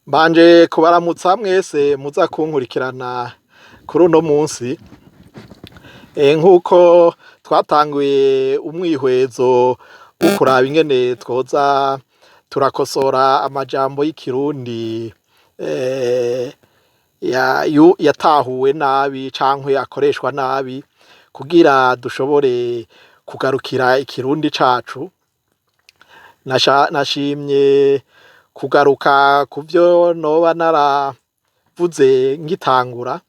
Mbanje kubaramutsa mwese muza kunkurikirana kuri uno munsi, nk'uko twatanguye umwihwezo wo kuraba ingene twoza turakosora amajambo y'ikirundi yatahuwe nabi cankwe akoreshwa nabi kugira dushobore kugarukira ikirundi cacu. Nashimye kugaruka kuvyo noba naravuze ngitangura.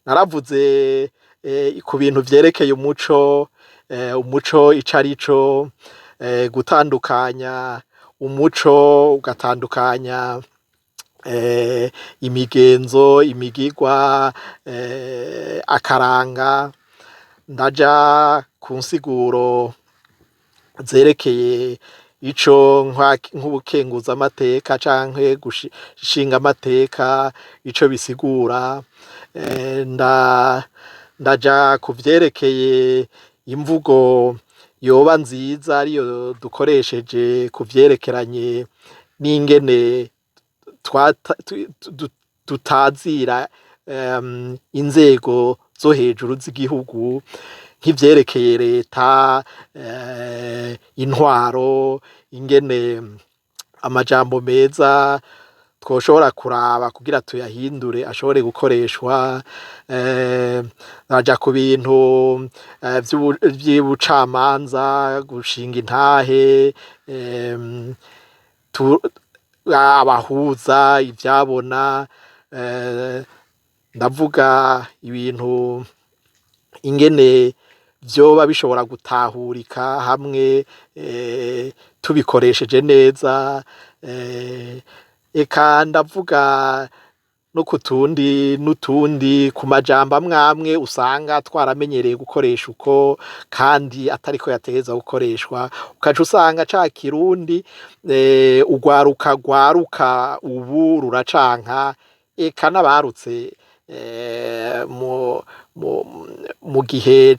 Naravuze ku bintu vyerekeye umuco, umuco ico arico, gutandukanya umuco, ugatandukanya imigenzo, imigirwa, akaranga, ndaja ku nsiguro zerekeye ico nk'ubukenguzamateka canke gushinga amateka ico bisigura, ndaja ku vyerekeye imvugo yoba nziza ariyo dukoresheje ku vyerekeranye n'ingene tutazira inzego zo hejuru z'igihugu nk'ivyerekeye leta, intwaro, ingene amajambo meza twoshobora kuraba kugira tuyahindure ashobore gukoreshwa, naja ku bintu vy'ubucamanza, gushinga intahe, abahuza, ivyabona, ndavuga ibintu ingene vyoba bishobora gutahurika hamwe tubikoresheje neza, eka ndavuga no kutundi n'utundi ku majambo amwamwe usanga twaramenyereye gukoresha uko kandi atariko yategerezwa gukoreshwa, ukaca usanga ca kirundi urwaruka rwaruka ubu ruracanka, eka n'abarutse mu gihe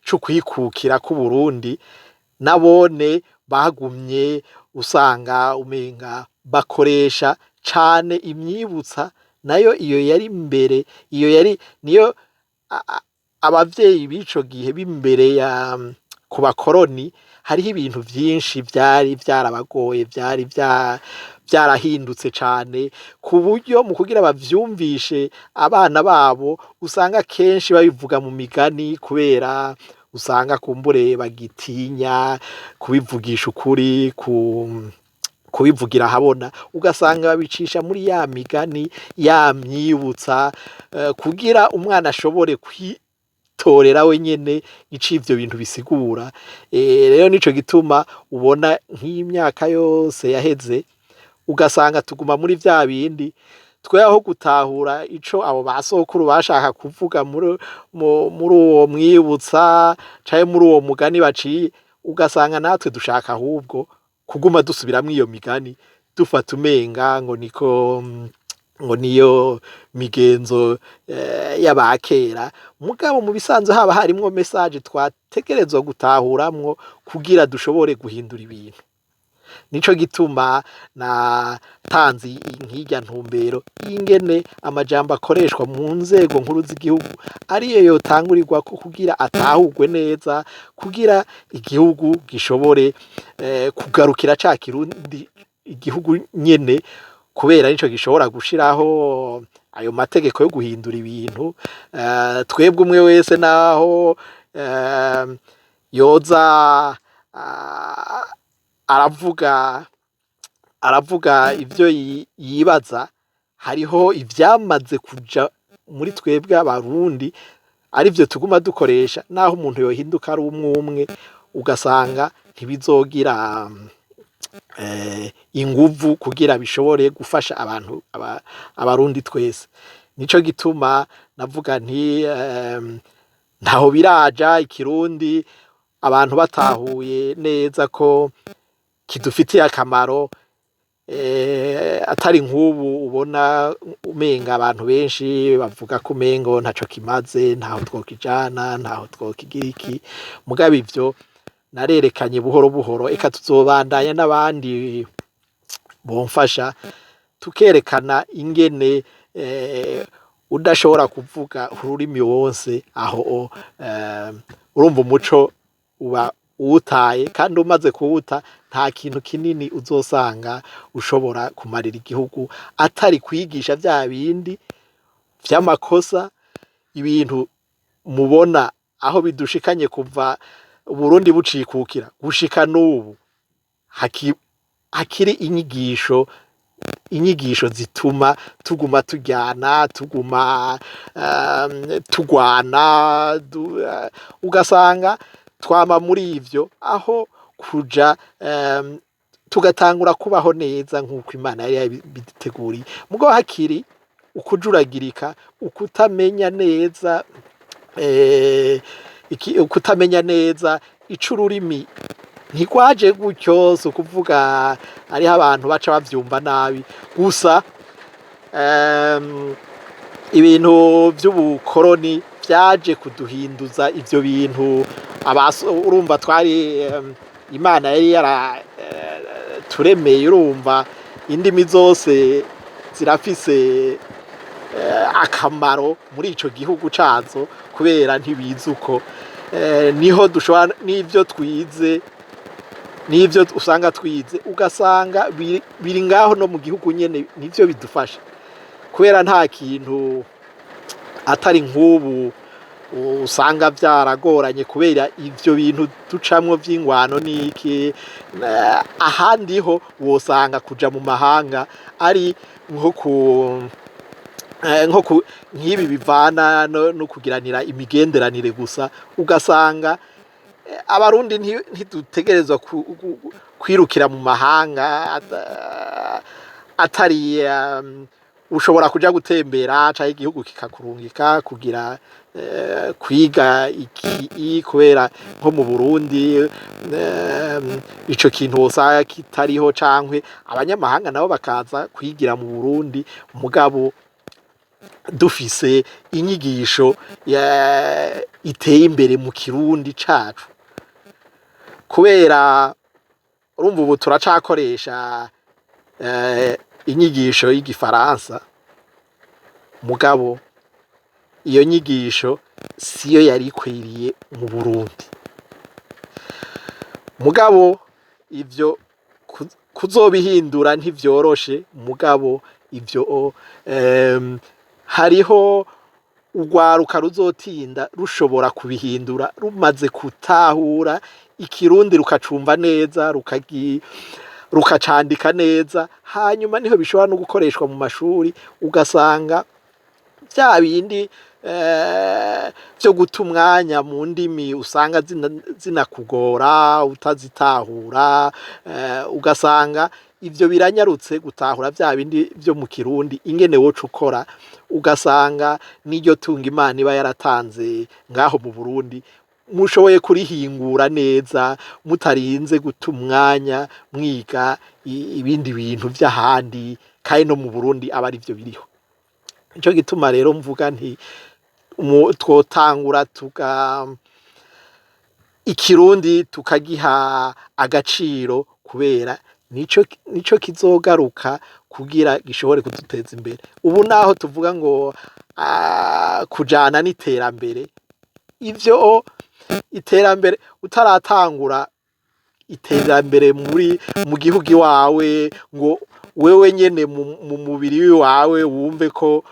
c'ukwikukira k'Uburundi nabone bagumye usanga umenga bakoresha cane imyibutsa nayo iyo yari imbere, niyo abavyeyi b'ico gihe b'imbere ku bakoroni hariho ibintu vyinshi vyari vyarabagoye, vyari vyarahindutse cane ku buryo mu kugira bavyumvishe abana babo usanga kenshi babivuga mu migani kubera usanga kumbure bagitinya kubivugisha ukuri, kubivugira ahabona, ugasanga babicisha muri ya migani, ya myibutsa kugira umwana ashobore kwitorera wenyene ico ivyo bintu bisigura. Rero nico gituma ubona nk'imyaka yose yaheze ugasanga tuguma muri vya bindi, tweho gutahura ico abo basokuru bashaka kuvuga muri uwo mwibutsa canke muri uwo mugani baciye, ugasanga natwe dushaka ahubwo kuguma dusubiramwo iyo migani dufata umenga ngo niyo migenzo y'abakera, mugabo mu bisanzwe haba harimwo message twategerezwa gutahuramwo kugira dushobore guhindura ibintu. Nico gituma natanze nk'irya ntumbero y'ingene amajambo akoreshwa mu nzego nkuru z'igihugu ariyo yotangurirwako kugira atahurwe neza, kugira igihugu gishobore kugarukira ca kirundi igihugu nyene, kubera nico gishobora gushiraho ayo mategeko yo guhindura ibintu. Twebwe umwe wese naho yoza aravuga ivyo yibaza, hariho ivyamaze kuja muri twebwe abarundi arivyo tuguma dukoresha, naho umuntu yohinduka ari umwe ugasanga ntibizogira inguvu kugira bishobore gufasha abarundi twese. Nico gituma navuga nti ntaho biraja ikirundi abantu batahuye neza ko kidufitiye akamaro, atari nk'ubu ubona umenga abantu benshi bavuga ko umengo ntaco kimaze, ntaho twokijana, ntaho twokigira iki, mugabo ivyo narerekanye buhoro buhoro, eka tuzobandanya n'abandi bomfasha tukerekana ingene udashobora kuvuga ururimi wose aho urumva umuco uba uwutaye, kandi umaze kuwuta nta kintu kinini uzosanga ushobora kumarira igihugu atari kwigisha vya bindi vy'amakosa, ibintu mubona aho bidushikanye kuva Uburundi bucikukira gushika n'ubu hakiri inyigisho zituma tuguma turyana, tuguma tugwana, ugasanga twama muri ivyo aho kuja tugatangura kubaho neza nk'uko Imana yari yabiduteguriye. Mugo hakiri ukujuragirika, ukutamenya neza ukutamenya neza ico ururimi ntigwaje gutyo, si ukuvuga hariho abantu baca bavyumva nabi gusa. Ibintu vy'ubukoroni vyaje kuduhinduza ivyo bintu. Urumva twari Imana yari yaraturemeye, urumva indimi zose zirafise akamaro muri ico gihugu cazo, kubera ntibizi uko niho dushobora n'ivyo twize, n'ivyo usanga twize ugasanga biri ngaho no mu gihugu nyene nivyo bidufasha, kubera nta kintu atari nk'ubu usanga vyaragoranye kubera ivyo bintu ducamwo vy'ingwano n'iki. Ahandi ho wosanga kuja mu mahanga ari nk'ibi bivana no kugiranira imigenderanire gusa, ugasanga abarundi ntidutegerezwa kwirukira mu mahanga atari ushobora kuja gutembera canke igihugu kikakurungika kugira kwiga iki, kubera nko mu Burundi ico kintu wosanga kitariho, cankwe abanyamahanga nabo bakaza kwigira mu Burundi mugabo dufise inyigisho iteye imbere mu Kirundi cacu, kubera urumva ubu turacakoresha inyigisho y'igifaransa mugabo iyo nyigisho siyo yari ikwiriye mu Burundi. Mugabo ivyo kuzobihindura ntivyoroshe, mugabo ivyo hariho urwaruka ruzotinda rushobora kubihindura rumaze gutahura Ikirundi, rukacumva neza, rukacandika neza, hanyuma niho bishobora no gukoreshwa mu mashuri, ugasanga vya bindi vyo guta umwanya mu ndimi usanga zinakugora utazitahura, ugasanga ivyo biranyarutse gutahura vya bindi vyo mu Kirundi ingene woca ukora, ugasanga n'iryo tunga Imana iba yaratanze ngaho mu Burundi mushoboye kurihingura neza mutarinze guta umwanya mwiga ibindi bintu vy'ahandi, kandi no mu Burundi aba ari vyo biriho. Nico gituma rero mvuga nti twotangura Ikirundi tukagiha agaciro, kubera nico kizogaruka kugira gishobore kuduteza imbere. Ubu naho tuvuga ngo kujana n'iterambere, ivyo iterambere utaratangura iterambere mu gihugu iwawe ngo wewe nyene mu mubiri wawe wumve ko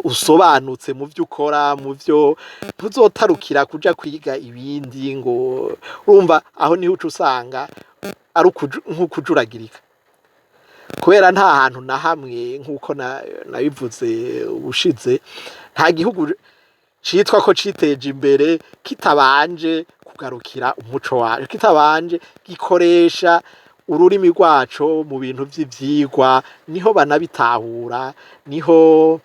usobanutse mu vyo ukora, mu vyo ntuzotarukira kuja kwiga ibindi, ngo urumva aho niho uca usanga ari nk'ukujuragirika, kubera nta hantu na hamwe nk'uko nabivuze ubushize, nta gihugu citwa ko citeje imbere kitabanje kugarukira umuco wacu, kitabanje gikoresha ururimi rwaco mu bintu vy'ivyigwa, niho banabitahura, niho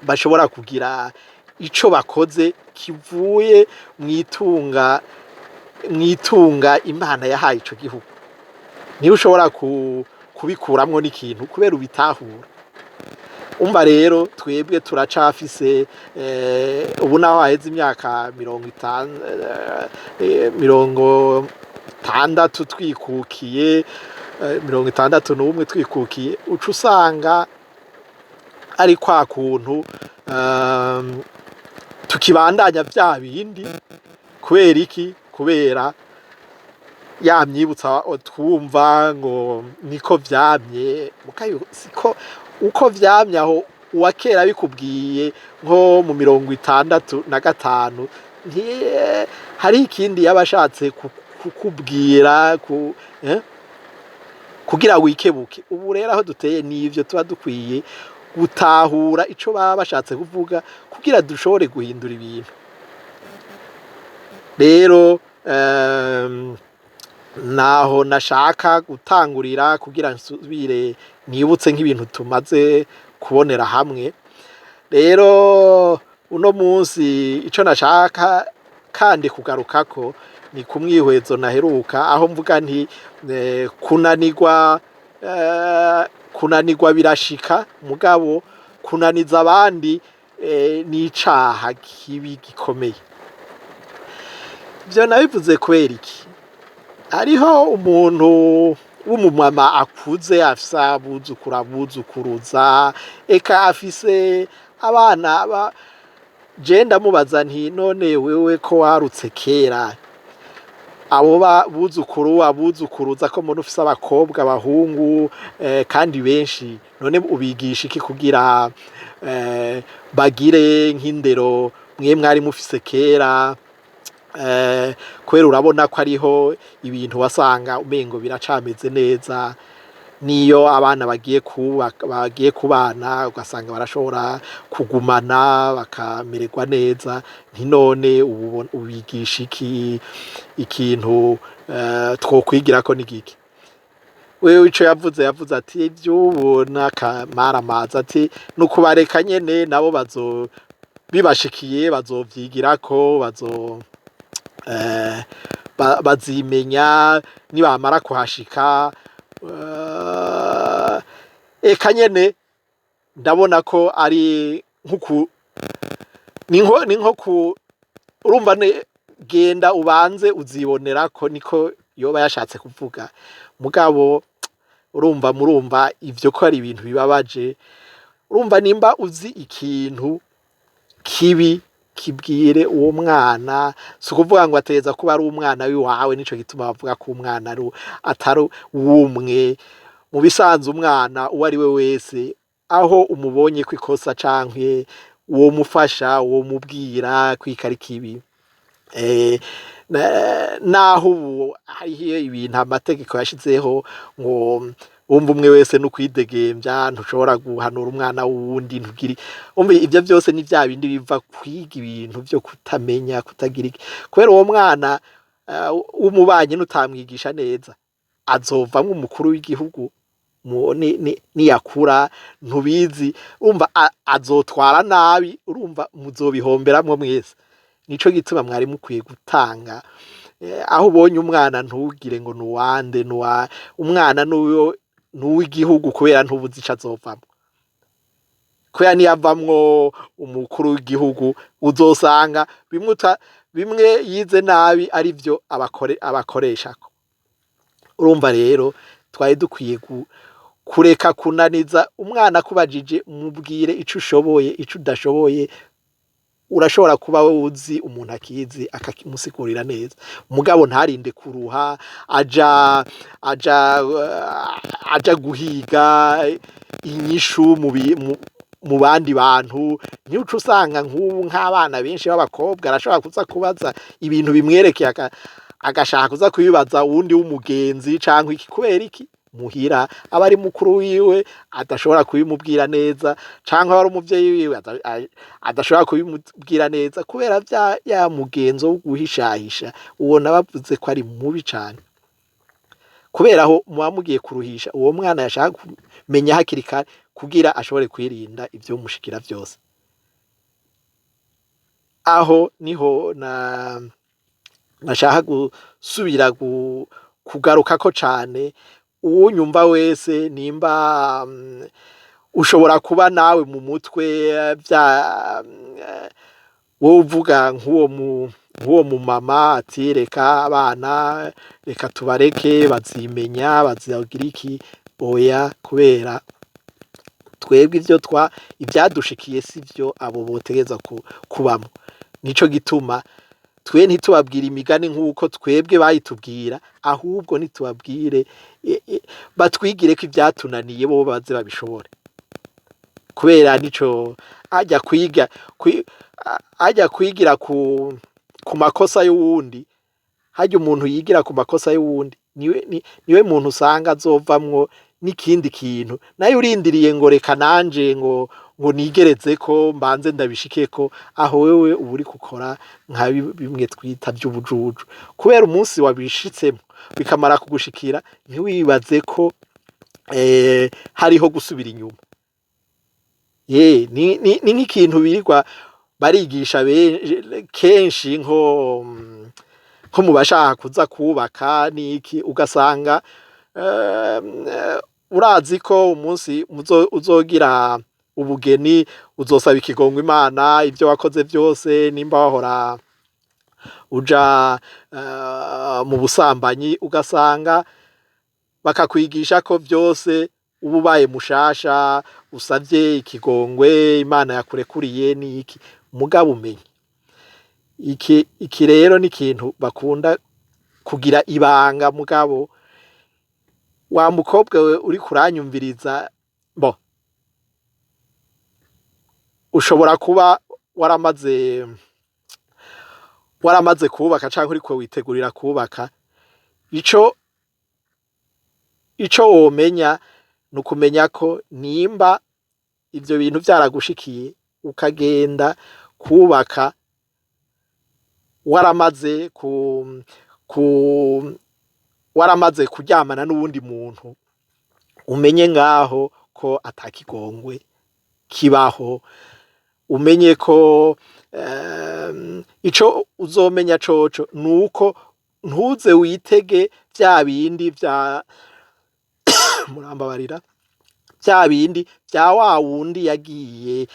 bashobora kugira ico bakoze kivuye mwitunga Imana yahaye ico gihugu, niho ushobora kubikuramwo n'ikintu kubera ubitahura. Umva rero twebwe turacafise ubu naho haheze imyaka 50 twikukiye, 61 twikukiye uca usanga ari kwa kuntu tukibandanya vya bindi. Kubera iki? Kubera ya myibutsa twumva ngo niko vyamye, mukayo siko uko vyamye aho uwa kera bikubwiye nko mu 65 hari ikindi yabashatse kukubwira kugira wikebuke. Ubu rero aho duteye nivyo tuba dukwiye gutahura ico baba bashatse kuvuga kugira dushobore guhindura ibintu. Rero naho nashaka gutangurira kugira nsubire nibutse nk'ibintu tumaze kubonera hamwe. Rero uno munsi ico nashaka kandi kugarukako ni kumwihwezo naheruka aho mvuga nti kunanirwa birashika, mugabo kunaniza abandi n'icaha kibi gikomeye. Ivyo nabivuze kubera iki? Hariho umuntu w'umumama akuze afise abuzukuru abuzukuruza, eka afise abana je ndamubaza nti none wewe ko warutse kera abo buzukuru abuzukuruza ko mbona ufise abakobwa abahungu kandi benshi, none ubigisha iki kugira bagire nk'indero mwe mwari mufise kera? Kubera urabona ko ariho ibintu wasanga umengo biracameze neza, niyo abana bagiye kubana ugasanga barashobora kugumana bakamererwa neza. Nti none ubigisha iki? Ikintu twokwigirako ni giki? Wewe ico yavuze ati ivy'ubona kamaramaza, ati nukubareka nyene nabo bibashikiye bazovyigirako, bazimenya nibamara kuhashika. Eka nyene ndabona ko ari ni nko urumva genda ubanze uzibonera ko niko yoba yashatse kuvuga. Mugabo murumva ivyo ko ari ibintu bibabaje. Urumva nimba uzi ikintu kibi kibwire uwo mwana, si ukuvuga ngo ateza kuba ari umwana wiwawe, nico gituma bavuga ko umwana atari wumwe. Mu bisanzwe umwana uwo ari we wese aho umubonye ko ikosa canke uwo mufasha uwo mubwira kwikari kibi, naho ubu hariho ibintu amategeko yashizeho ngo umva umwe wese n'ukwidegemvya, ntushobora guhanura umwana wundi ntugiri. Ivyo vyose ni vya bindi biva kwiga ibintu vyo kutamenya kutagira iki. Kubera uwo mwana w'umubanyi nutamwigisha neza azovamwo umukuru w'igihugu niyakura, ntubizi. Urumva azotwara nabi, urumva muzobihomberamwo mwese. Nico gituma mwari mukwiye gutanga aho ubonye umwana ntugire ngo nuwande umwana n'uw'igihugu, kubera ntubuzi ico azovamwo. Kubera niyavamwo umukuru w'igihugu uzosanga bimwe yize nabi ari vyo abakoreshako. Urumva rero twari dukwiye kureka kunaniza umwana. Kubajije mubwire ico ushoboye, ico udashoboye urashobora kuba we uzi umuntu akizi akamusigurira neza, mugabo ntarinde kuruha aja guhiga inyishu mu bandi bantu. Nico usanga nk'ubu nk'abana benshi b'abakobwa arashobora kuza kubaza ibintu bimwerekeye agashaka kuza kubibaza uwundi w'umugenzi canke iki. Kubera iki? Muhira aba ari mukuru wiwe adashobora kubimubwira neza, canke ari umuvyeyi wiwe adashobora kubimubwira neza, kubera ya mugenzo wo guhishahisha ubona bavuze ko ari mubi cane. Kubera aho muba mugiye kuruhisha uwo mwana yashaka kumenya hakiri kare kugira ashobore kwirinda ivyo mushikira vyose. Aho niho nashaka gusubira kugarukako cane. Uwunyumva wese nimba ushobora kuba nawe mu mutwe wowe uvuga nk'uwo nk'uwo mu mama ati reka abana reka tubareke bazimenya bazagira iki oya kubera twebwe ibyadushikiye sivyo abo botegeza kubamo nico gituma twe ntitubabwira imigani nk'uko twebwe bayitubwira ahubwo nitubabwire batwigire ko ibyatunaniye bo baze babishobore kubera nico ajya kwigira ku makosa y'uwundi hajya umuntu yigira ku makosa y'uwundi niwe muntu usanga azovamwo n'ikindi kintu nayo urindiriye ngo reka nanje ngo nigereze ko mbanze ndabishike ko aho wewe uburi gukora nka bimwe twita by'ubujuju kubera umunsi wabishitsemo bikamara kugushikira ntiwibaze ko hariho gusubira inyuma ni nk'ikintu birirwa barigisha kenshi nko mu bashaka kuza kubaka niki ugasanga urazi ko umunsi uzogira ubugeni uzosaba ikigongo Imana ibyo wakoze byose nimba wahora uja mu busambanyi ugasanga bakakwigisha ko byose uba ubaye mushasha usavye ikigongwe Imana yakurekuriye niki mugabo umenye iki rero ni ikintu bakunda kugira ibanga mugabo wa mukobwa we uri kuranyumviriza bo ushobora kuba waramaze kubaka canke uriko witegurira kubaka ico womenya nukumenya ko nimba ivyo bintu vyaragushikiye ukagenda kubaka waramaze kuryamana n'uwundi muntu umenye ngaho ko atakigongwe kibaho umenye ko ico uzomenya coco nuko ntuze witege vya bindi vya murambabarira vya bindi vya wa wundi yagiye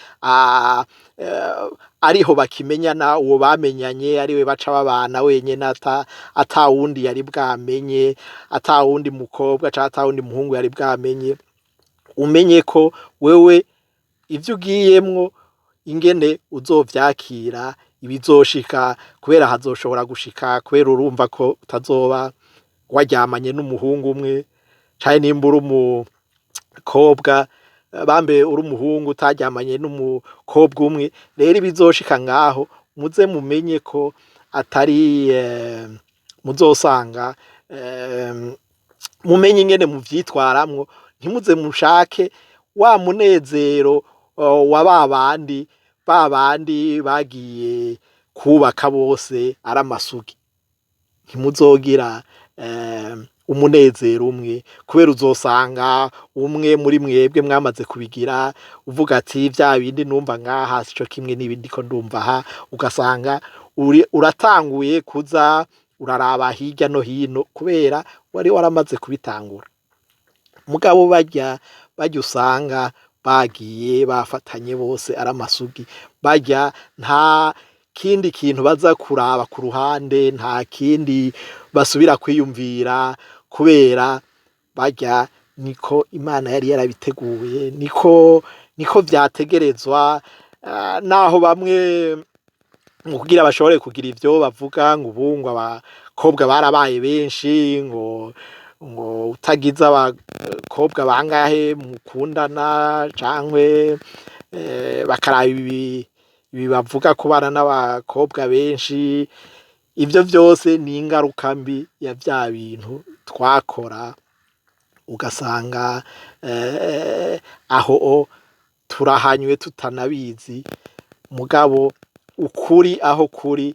ariho bakimenyana uwo bamenyanye ariwe baca babana wenyene ata wundi yari bwamenye ata wundi mukobwa canke ata wundi muhungu yari bwamenye umenye ko wewe ivyo ugiyemwo ingene uzovyakira ibizoshika kubera hazoshobora gushika kubera urumva ko utazoba waryamanye n'umuhungu umwe canke nimba uri umukobwa bambe uri umuhungu utaryamanye n'umukobwa umwe rero ibizoshika ngaho muze mumenye ko atari muzosanga mumenye ingene muvyitwaramwo ntimuze mushake wa munezero wa babandi bagiye kubaka bose ari amasugi ntimuzogira umunezero umwe kubera uzosanga umwe muri mwebwe mwamaze kubigira uvuga ati vya bindi numva ngaha sico kimwe n'ibindi ko ndumva ha ugasanga uratanguye kuza uraraba hirya no hino kubera wari waramaze kubitangura mugabo bajya usanga bagiye bafatanye bose ari amasugi bajya nta kindi kintu baza kuraba ku ruhande nta kindi basubira kwiyumvira kubera bajya niko Imana yari yarabiteguye niko vyategerezwa naho bamwe mu kugira bashobore kugira ivyo bavuga ngo ubungu abakobwa barabaye benshi ngo utagize abakobwa bangahe mukundana cankwe bakaraba ibi bavuga ko bana n'abakobwa benshi ivyo vyose ni ingaruka mbi ya vya bintu twakora ugasanga aho turahanywe tutanabizi mugabo ukuri aho kuri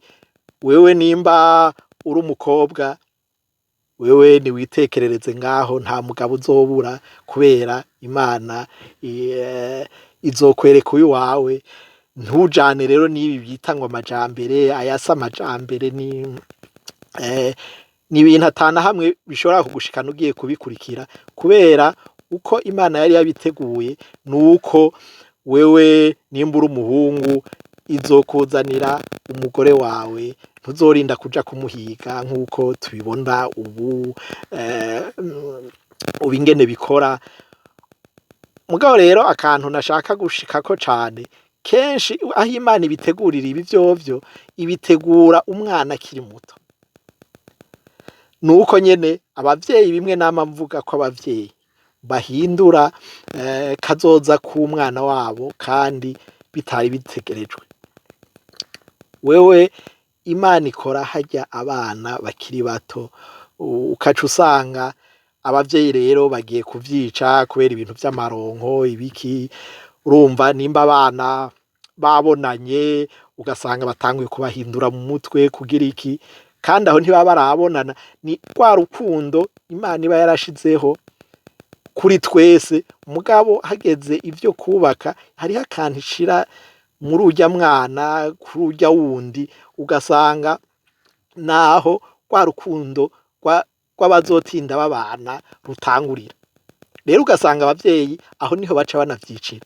wewe nimba uri umukobwa wewe ni witekerereze ngaho nta mugabo uzobura kubera Imana izokwereka uyu wawe ntujane rero nibi bitangwa amajambere ayasa amajambere ni ibintu atana hamwe bishobora kugushikana ugiye kubikurikira kubera uko Imana yari yabiteguye nuko wewe nimba uri umuhungu izokuzanira umugore wawe, ntuzorinda kuja kumuhiga nk'uko tubibona ubu ingene bikora. Mugabo rero akantu nashaka gushikako cane, kenshi aho Imana ibitegurira ibi vyovyo, ibitegura umwana akiri muto. Nuko nyene abavyeyi bimwe nama mvuga ko abavyeyi bahindura kazoza k'umwana wabo kandi bitari bitegerejwe. Wewe Imana ikora harya abana bakiri bato, ukaca usanga abavyeyi rero bagiye kuvyica kubera ibintu vy'amaronko ibiki. Urumva nimba abana babonanye ugasanga batanguye kubahindura mu mutwe kugira iki, kandi aho ntibaba barabonana. Ni rwa rukundo Imana iba yarashizeho kuri twese, mugabo hageze ivyo kubaka hariho akantu ishira muri urya mwana kuri urya wundi, ugasanga naho rwa rukundo rw'abazotinda babana rutangurira. Rero ugasanga abavyeyi aho niho baca banavyicira.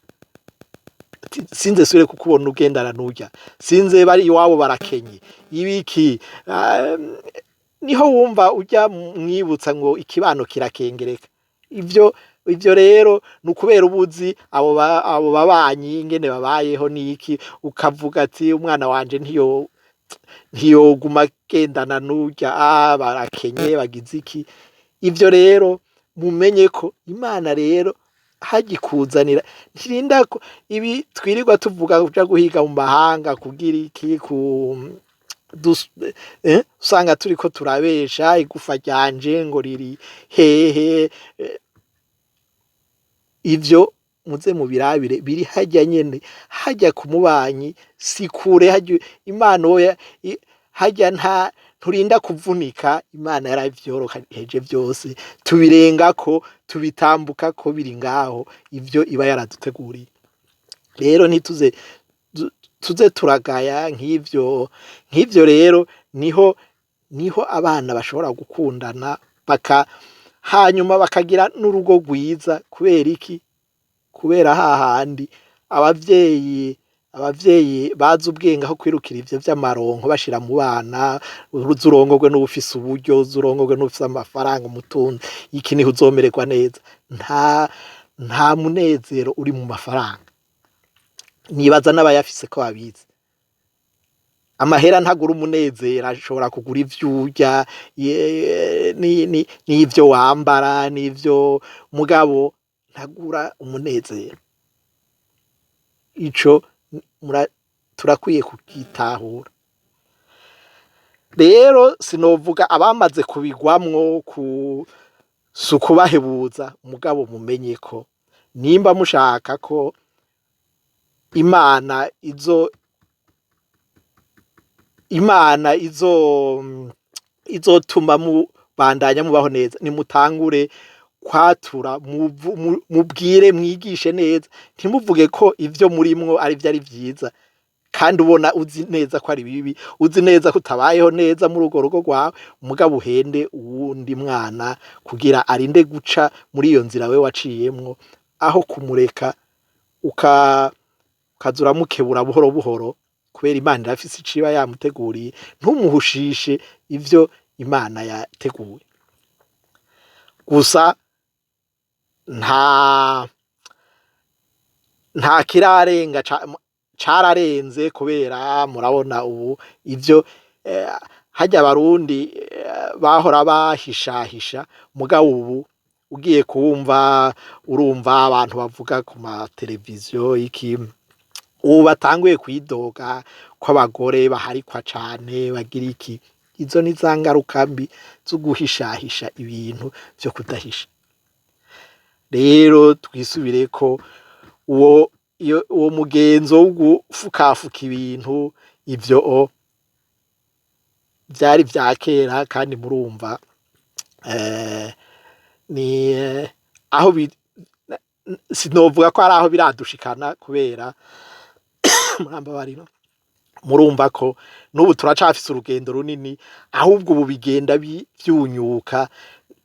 Sinze sure kukubona ugendana n'urya, sinze bari iwabo barakenye ibiki, niho wumva urya mwibutsa ngo ikibano kirakengereka. Ivyo rero nukubera ubuzi abo babanyi ingene babayeho niki, ukavuga ati umwana wanje ntiyoguma gendana n'urya, barakenye bagize iki. Ivyo rero mumenye ko Imana rero hagikuzanira ntirinda ko ibi twirirwa tuvuga uja guhiga mu mahanga kugira iki usanga turiko turabesha igufa ryanje ngo riri hehe. Ivyo muze mubirabire biri harya nyene, harya ku mubanyi sikure, harya Imana harya nturinda kuvunika. Imana yaravyoroheje vyose, tubirengako tubitambukako biri ngaho, ivyo iba yaraduteguriye. Rero tuze turagaya nk'ivyo rero niho abana bashobora gukundana hanyuma bakagira n'urugo rwiza. Kubera iki? Kubera hahandi abavyeyi bazi ubwenge aho kwirukira ivyo vy'amaronko bashira mu bana. Uzurongorwe n'ubufise uburyo, uzurongorwe n'ubufise amafaranga, umutunzi iki niho uzomererwa neza. Nta munezero uri mu mafaranga. Nibaza n'abayafise ko babizi. Amahera ntagura umunezero, ashobora kugura ivyurya n'ivyo wambara n'ivyo, mugabo ntagura umunezero. Ico turakwiye kukitahura. Rero sinovuga abamaze kubigwamwo sukubahebuza, mugabo mumenye ko nimba mushaka ko Imana izotuma mubandanya mubaho neza, nimutangure kwatura, mubwire, mwigishe neza. Ntimuvuge ko ivyo murimwo ari vyo ari vyiza kandi ubona uzi neza ko ari bibi, uzi neza ko utabayeho neza muri urwo rugo rwawe, mugabo uhende uwundi mwana kugira arinde guca muri iyo nzira we waciyemwo, aho kumureka ukazura mukebura buhoro buhoro. Kubera Imana irafise iciba yamuteguriye, ntumuhushishe ivyo Imana yateguye. Gusa nta kirarenga cararenze, kubera murabona ubu ivyo harya abarundi bahora bahishahisha, mugabo ubu ugiye urumva abantu bavuga ku mateleviziyo iki, ubu batanguye kwidoga ko abagore baharikwa cane bagira iki. Izo ni za ngaruka mbi zo guhishahisha ibintu vyo kudahisha. Rero twisubire ko uwo mugenzo wo gufukafuka ibintu ivyo vyari vya kera, kandi murumva ni aho sinovuga ko ari aho biradushikana, kubera murambabarira, murumva ko n'ubu turacafise urugendo runini, ahubwo ubu bigenda vyunyuka.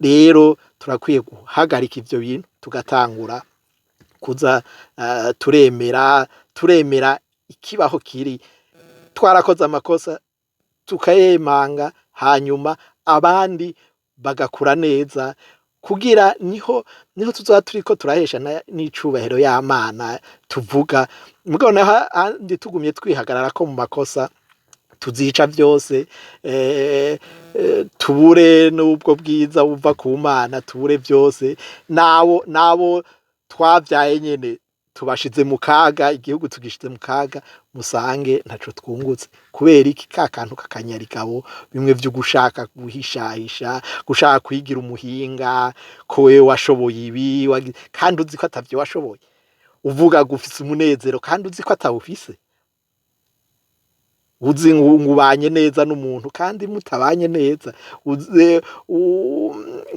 Rero turakwiye guhagarika ivyo bintu, tugatangura kuza turemera ikibaho kiri twarakoze amakosa tukayemanga hanyuma abandi bagakura neza kugira niho tuzoba turiko turahesha n'icubahiro y'Imana tuvuga mugabo naho handi tugumye twihagarara ko mu makosa tuzica byose tubure n'ubwo bwiza buva ku Mana tubure byose nabo twavyaye nyene tubashize mu kaga igihugu tugishize mu kaga musange ntaco twungutse kubera iki kantu kakanyarigabo bimwe vyo gushaka guhishahisha gushaka kwigira umuhinga ko wewe washoboye ibi kandi uzi ko atavyo washoboye uvuga gufise umunezero kandi uzi ko atawufise uzi ngubanye neza n'umuntu kandi mutabanye neza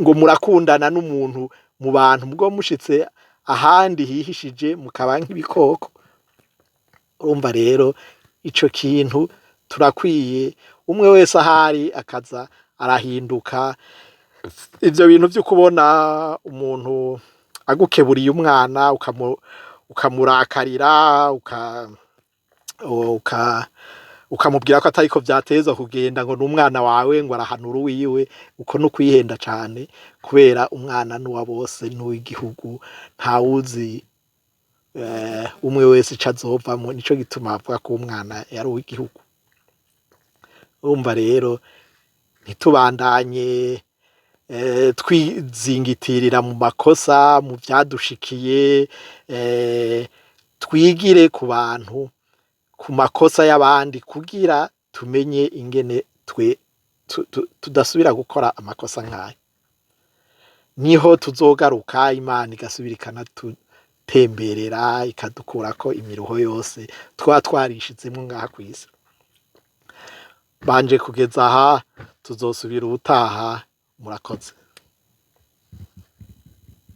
ngo murakundana n'umuntu mu bantu mubwo mushitse ahandi hihishije mukaba nk'ibikoko urumva rero ico kintu turakwiye umwe wese ahari akaza arahinduka ivyo bintu vyo kubona umuntu agukeburiye umwana ukamurakarira ukamubwira ko atariko vyateza kugenda ngo n'umwana wawe ngo arahanura wiwe uko no kwihenda cane kubera umwana n'uwa bose n'uw'igihugu ntawuzi umwe wese cazovamwo nico gituma avuga ko umwana yari uw'igihugu urumva rero ntitubandanye twizingitirira mu makosa mu vyadushikiye twigire ku bantu ku makosa y'abandi kugira tumenye ingene tudasubira gukora amakosa nk'ayo niho tuzogaruka Imana igasubira ikanadutemberera ikadukurako imiruho yose twarishizemwo ngaha kw'isi banje kugeza aha tuzosubira ubutaha murakoze.